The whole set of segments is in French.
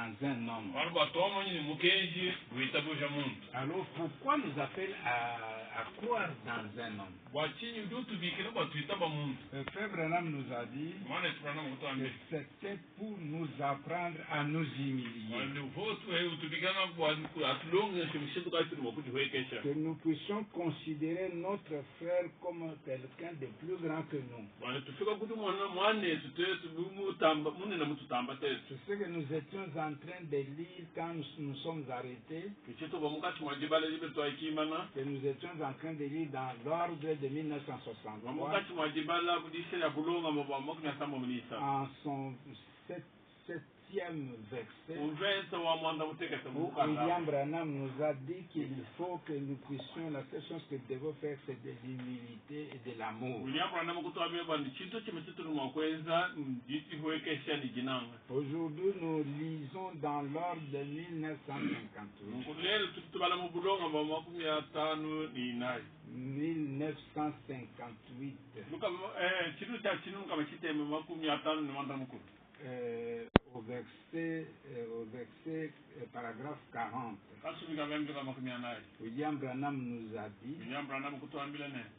dans un homme. Alors pourquoi nous appelle à croire dans un homme? Frère Branham nous a dit que c'était pour nous apprendre à nous humilier. Que nous puissions considérer notre frère comme quelqu'un de plus grand que nous. C'est ce que nous étions en train de lire quand nous sommes arrêtés. Que nous étions en train de lire dans l'ordre de 1963. En son septième verset, William Branham nous a dit qu'il faut que nous puissions, la seule chose que nous devons faire, c'est de l'humilité et de l'amour. Aujourd'hui, nous lisons dans l'ordre de 1958. 1958. Au verset paragraphe 40. William Branham nous a dit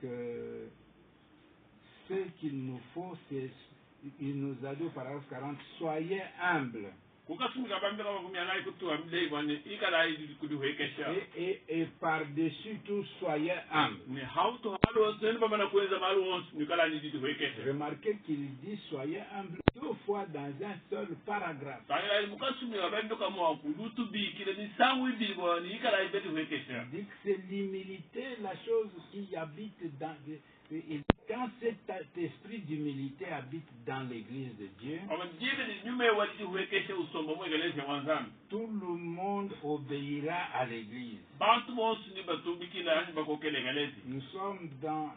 que ce qu'il nous faut, c'est, il nous a dit au paragraphe 40, soyez humbles. Et par-dessus tout, soyez humbles. Remarquez qu'il dit soyez humbles 2 fois dans un seul paragraphe. Il dit que c'est l'humilité, la chose qui habite dans... Quand cet esprit d'humilité habite dans l'église de Dieu, tout le monde obéira à l'église. Nous sommes dans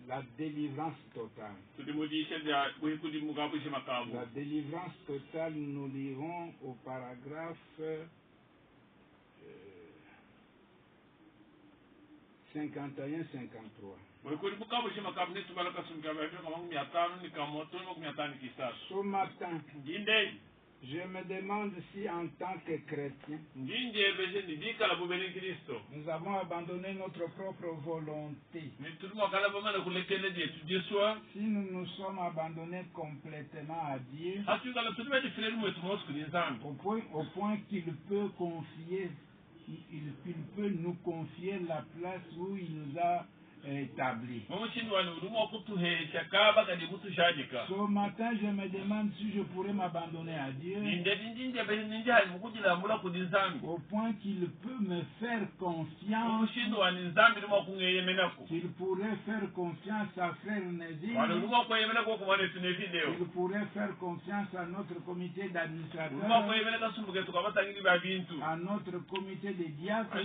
la délivrance totale. La délivrance totale, nous lirons au paragraphe 51-53. Ce matin, je me demande si en tant que chrétien, nous avons abandonné notre propre volonté. Si nous nous sommes abandonnés complètement à Dieu, au point qu'il peut confier, il peut nous confier la place où il nous a établi. Ce matin, je me demande si je pourrais m'abandonner à Dieu au point qu'il peut me faire confiance, qu'il pourrait faire confiance à Frère Nézir, qu'il pourrait faire confiance à notre comité d'administrateurs, à notre comité de diacres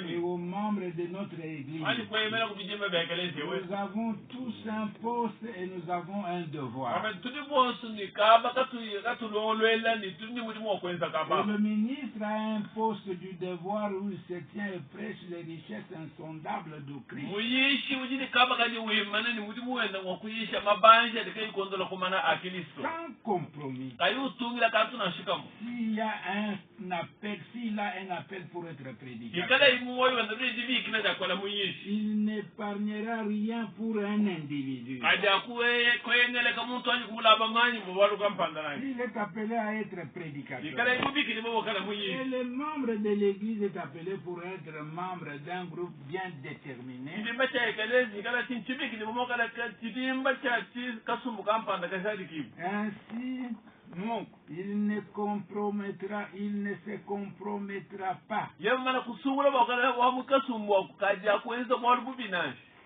et aux membres de notre église. Nous avons tous un poste et nous avons un devoir. Et le ministre a un poste du devoir où il se tient et prêche les richesses insondables de Christ. Sans compromis. S'il y a un appel, s'il a un appel pour être prédicateur, il n'épargnera rien pour un individu. Il est appelé à être prédicateur. Et le membre de l'église est appelé pour être membre d'un groupe bien déterminé. Ainsi, il ne se compromettra pas.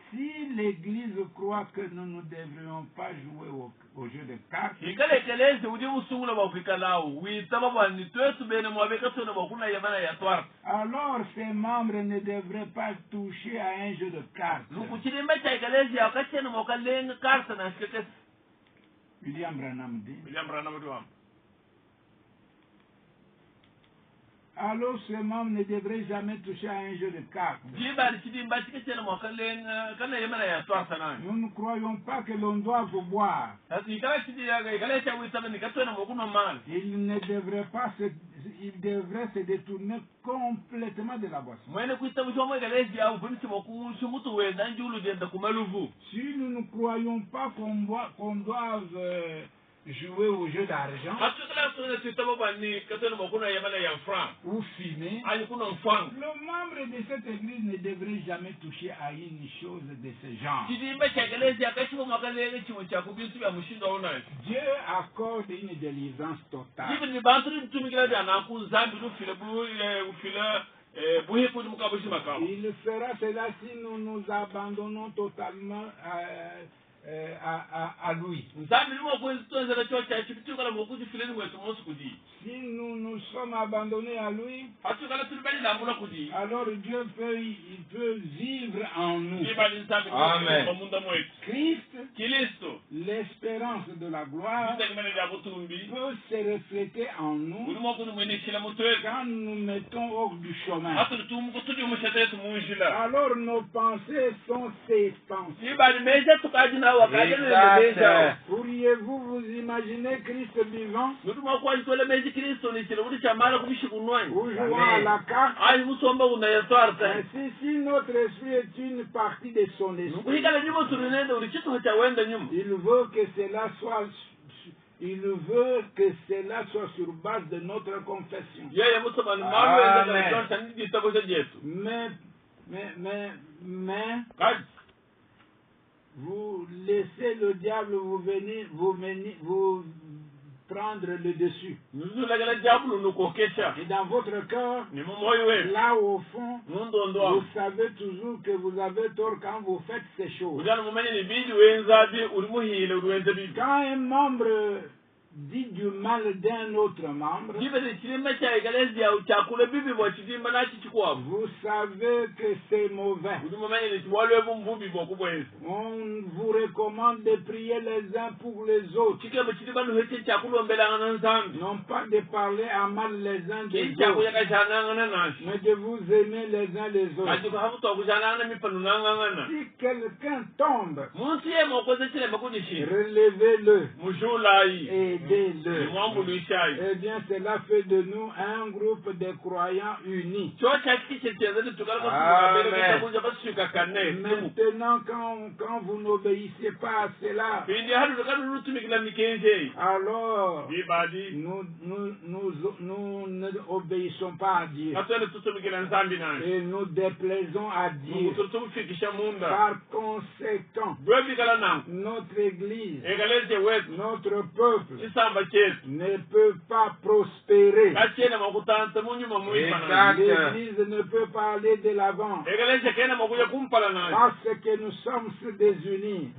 Si l'église croit que nous ne devrions pas jouer au jeu de cartes, alors ces membres ne devraient pas toucher à un jeu de cartes. William Branham dit, alors ce membre ne devrait jamais toucher à un jeu de cartes. Nous ne croyons pas que l'on doit boire. Il devrait se détourner complètement de la boisson. Si nous ne croyons pas qu'on doive jouer au jeu d'argent ou fumer, le membre de cette église ne devrait jamais toucher à une chose de ce genre. Dieu accorde une délivrance totale. Il fera cela si nous nous abandonnons totalement à lui. Si nous nous sommes abandonnés à lui, alors Dieu peut vivre en nous. Amen. Christ, l'espérance de la gloire, peut se refléter en nous quand nous mettons hors du chemin. Alors nos pensées sont ses pensées. Pourriez-vous vous imaginer Christ vivant ou jouant à la carte? Ainsi, si notre esprit est une partie de son esprit, il veut que cela soit sur base de notre confession. Mais vous laissez le diable vous prendre le dessus. Et dans votre cœur, là au fond, vous savez toujours que vous avez tort quand vous faites ces choses. Quand un membre dit du mal d'un autre membre, vous savez que c'est mauvais. On vous recommande de prier les uns pour les autres, non pas de parler à mal les uns des autres, mais de vous aimer les uns les autres. Si quelqu'un tombe, relevez-le et aidez-le. Eh bien, cela fait de nous un groupe de croyants unis. Maintenant, quand vous n'obéissez pas à cela, alors nous n'obéissons pas à Dieu et nous déplaisons à Dieu. Par conséquent, notre Église, notre peuple ne peut pas prospérer. L'Église ne peut pas aller de l'avant parce que nous sommes désunis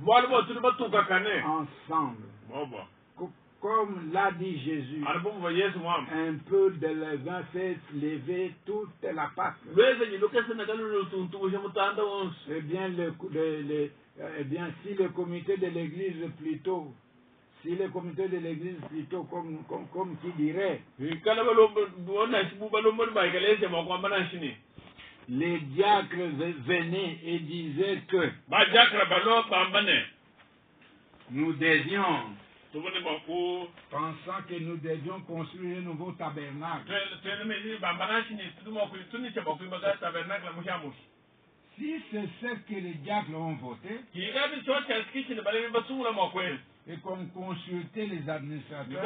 ensemble. Comme l'a dit Jésus, un peu de levain fait lever toute la pâte. Eh bien, si le comité de l'Église plutôt, comme qui dirait, les diacres venaient et disaient que nous devions, pensant que nous devions construire un nouveau tabernacle. Si c'est ce que les diacres ont voté, et qu'on consultait les administrateurs,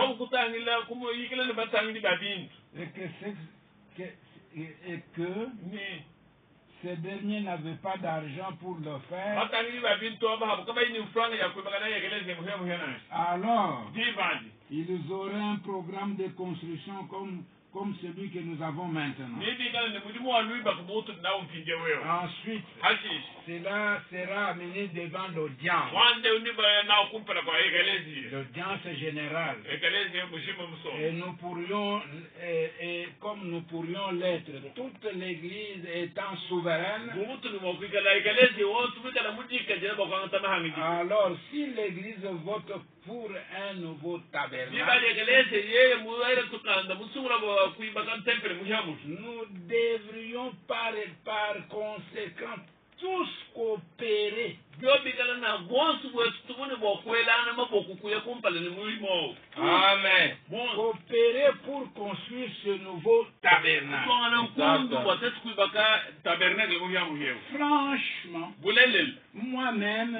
et que ces derniers n'avaient pas d'argent pour le faire, alors ils auraient un programme de construction comme celui que nous avons maintenant. Ensuite, cela sera amené devant l'audience. L'audience générale. Et nous pourrions, comme nous pourrions l'être, toute l'Église étant souveraine, alors si l'Église vote pour un nouveau tabernacle, nous devrions par conséquent tous coopérer. Amen. Coopérer pour construire ce nouveau tabernacle. Franchement, moi-même,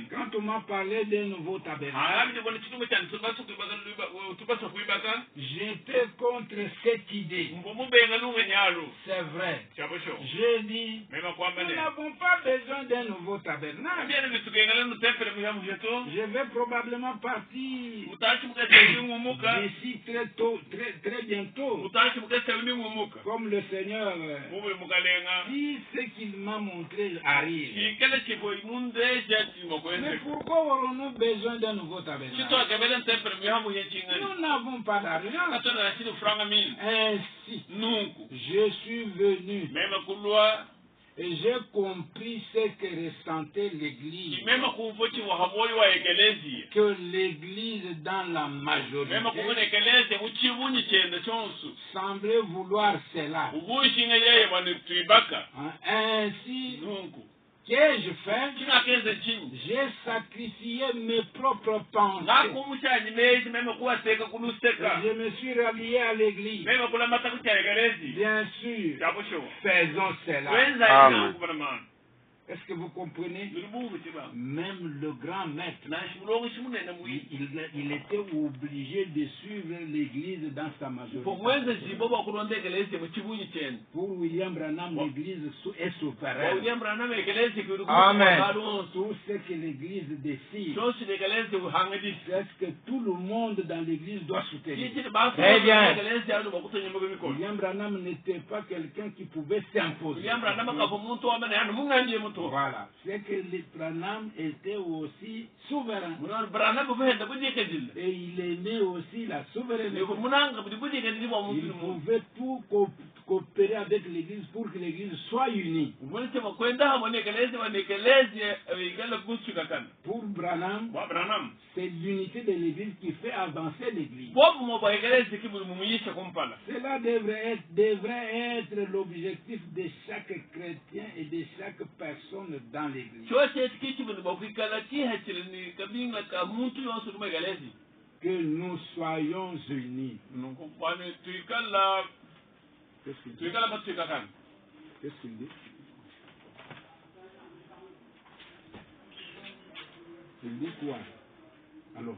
quand on m'a parlé d'un nouveau tabernacle, j'étais contre cette idée. C'est vrai. J'ai dit, nous n'avons pas besoin d'un nouveau tabernacle. Je vais probablement partir d'ici très bientôt. Comme le Seigneur, si ce qu'il m'a montré arrive. Mais pourquoi aurons-nous besoin d'un nouveau tabernacle? Nous n'avons pas d'argent. Ainsi, je suis venu et j'ai compris ce que ressentait l'Église. Que l'Église dans la majorité semblait vouloir cela. Ainsi, qu'ai-je fait? J'ai sacrifié mes propres pensées. Je me suis rallié à l'Église. Bien sûr, faisons cela. Amen. Est-ce que vous comprenez? Même le grand maître, il était obligé de suivre l'Église dans sa majorité. Pour William Branham, l'Église est souveraine. Amen. Tout ce que l'Église décide, c'est ce que tout le monde dans l'Église doit soutenir. Très bien. William Branham n'était pas quelqu'un qui pouvait s'imposer. Voilà. C'est que les Branham était aussi souverain. Et il aimait aussi la souveraineté. Il pouvait tout coopérer avec l'Église pour que l'Église soit unie. Pour Branham, c'est l'unité de l'Église qui fait avancer l'Église. Cela devrait être l'objectif de chaque chrétien et de chaque personne dans l'Église. Que nous soyons unis. Qu'est-ce qu'il dit? Qu'est-ce qu'il dit? Il dit quoi? Alors,